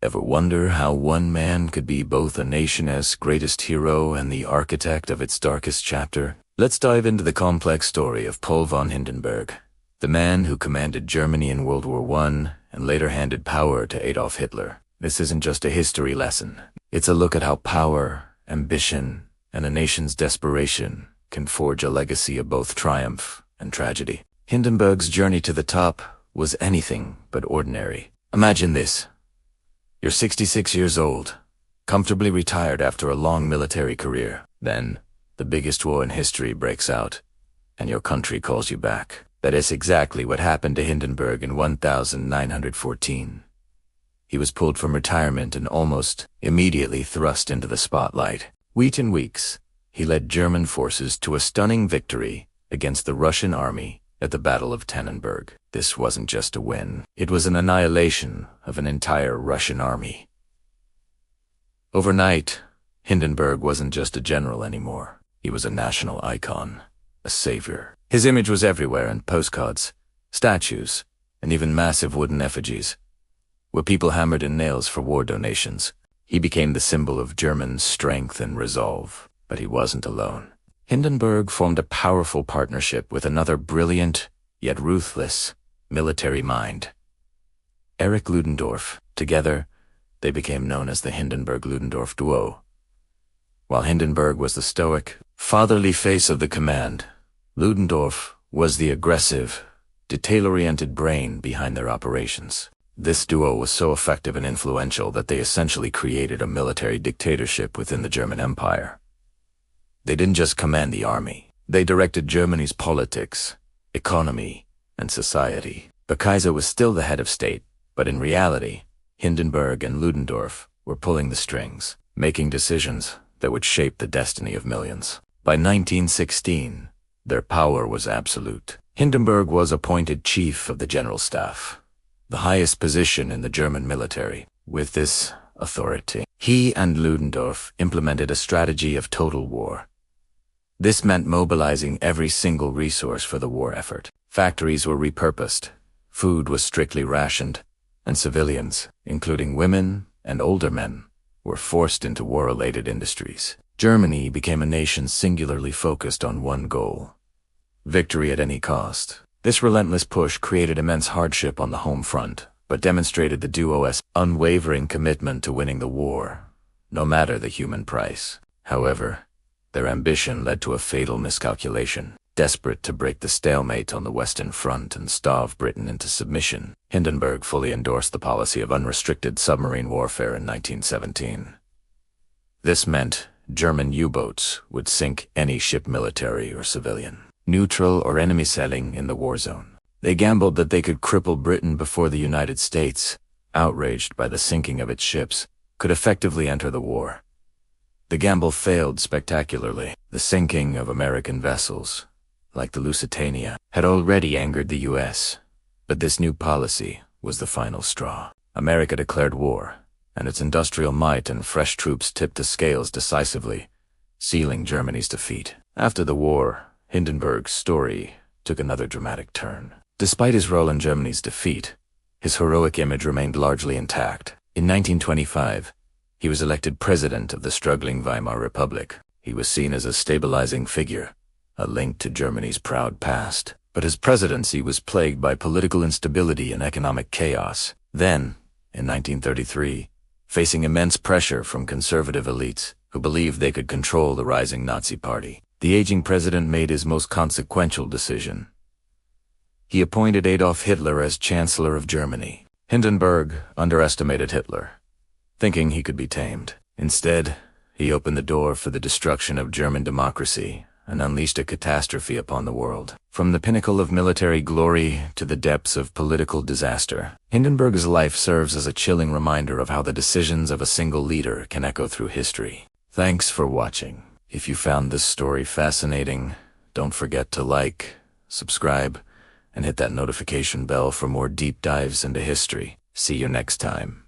Ever wonder how one man could be both a nation's greatest hero and the architect of its darkest chapter? Let's dive into the complex story of Paul von Hindenburg, the man who commanded Germany in World War I and later handed power to Adolf Hitler. This isn't just a history lesson. It's a look at how power, ambition, and a nation's desperation can forge a legacy of both triumph and tragedy. Hindenburg's journey to the top was anything but ordinary. Imagine this. You're 66 years old, comfortably retired after a long military career. Then, the biggest war in history breaks out, and your country calls you back. That is exactly what happened to Hindenburg in 1914. He was pulled from retirement and almost immediately thrust into the spotlight. Within weeks, he led German forces to a stunning victory against the Russian army at the Battle of Tannenberg. This wasn't just a win. It was an annihilation of an entire Russian army. Overnight, Hindenburg wasn't just a general anymore. He was a national icon, a savior. His image was everywhere in postcards, statues, and even massive wooden effigies, where people hammered in nails for war donations. He became the symbol of German strength and resolve. But he wasn't alone. Hindenburg formed a powerful partnership with another brilliant, yet ruthless, military mind, Erich Ludendorff. Together, they became known as the Hindenburg-Ludendorff duo. While Hindenburg was the stoic, fatherly face of the command, Ludendorff was the aggressive, detail-oriented brain behind their operations. This duo was so effective and influential that they essentially created a military dictatorship within the German Empire. They didn't just command the army. They directed Germany's politics, economy, and society. The Kaiser was still the head of state, but in reality, Hindenburg and Ludendorff were pulling the strings, making decisions that would shape the destiny of millions. By 1916, their power was absolute. Hindenburg was appointed chief of the general staff, the highest position in the German military. With this authority, he and Ludendorff implemented a strategy of total war. This meant mobilizing every single resource for the war effort. Factories were repurposed, food was strictly rationed, and civilians, including women and older men, were forced into war-related industries. Germany became a nation singularly focused on one goal: victory at any cost. This relentless push created immense hardship on the home front, but demonstrated the duo's unwavering commitment to winning the war, no matter the human price. However, their ambition led to a fatal miscalculation. Desperate to break the stalemate on the Western Front and starve Britain into submission, Hindenburg fully endorsed the policy of unrestricted submarine warfare in 1917. This meant German U-boats would sink any ship, military or civilian, neutral or enemy sailing in the war zone. They gambled that they could cripple Britain before the United States, outraged by the sinking of its ships, could effectively enter the war. The gamble failed spectacularly. The sinking of American vessels, like the Lusitania, had already angered the U.S., but this new policy was the final straw. America declared war, and its industrial might and fresh troops tipped the scales decisively, sealing Germany's defeat. After the war, Hindenburg's story took another dramatic turn. Despite his role in Germany's defeat, his heroic image remained largely intact. In 1925, he was elected president of the struggling Weimar Republic. He was seen as a stabilizing figure, a link to Germany's proud past. But his presidency was plagued by political instability and economic chaos. Then, in 1933, facing immense pressure from conservative elites who believed they could control the rising Nazi Party, the aging president made his most consequential decision. He appointed Adolf Hitler as Chancellor of Germany. Hindenburg underestimated Hitler, thinking he could be tamed. Instead, he opened the door for the destruction of German democracy and unleashed a catastrophe upon the world. From the pinnacle of military glory to the depths of political disaster, Hindenburg's life serves as a chilling reminder of how the decisions of a single leader can echo through history. Thanks for watching. If you found this story fascinating, don't forget to like, subscribe, and hit that notification bell for more deep dives into history. See you next time.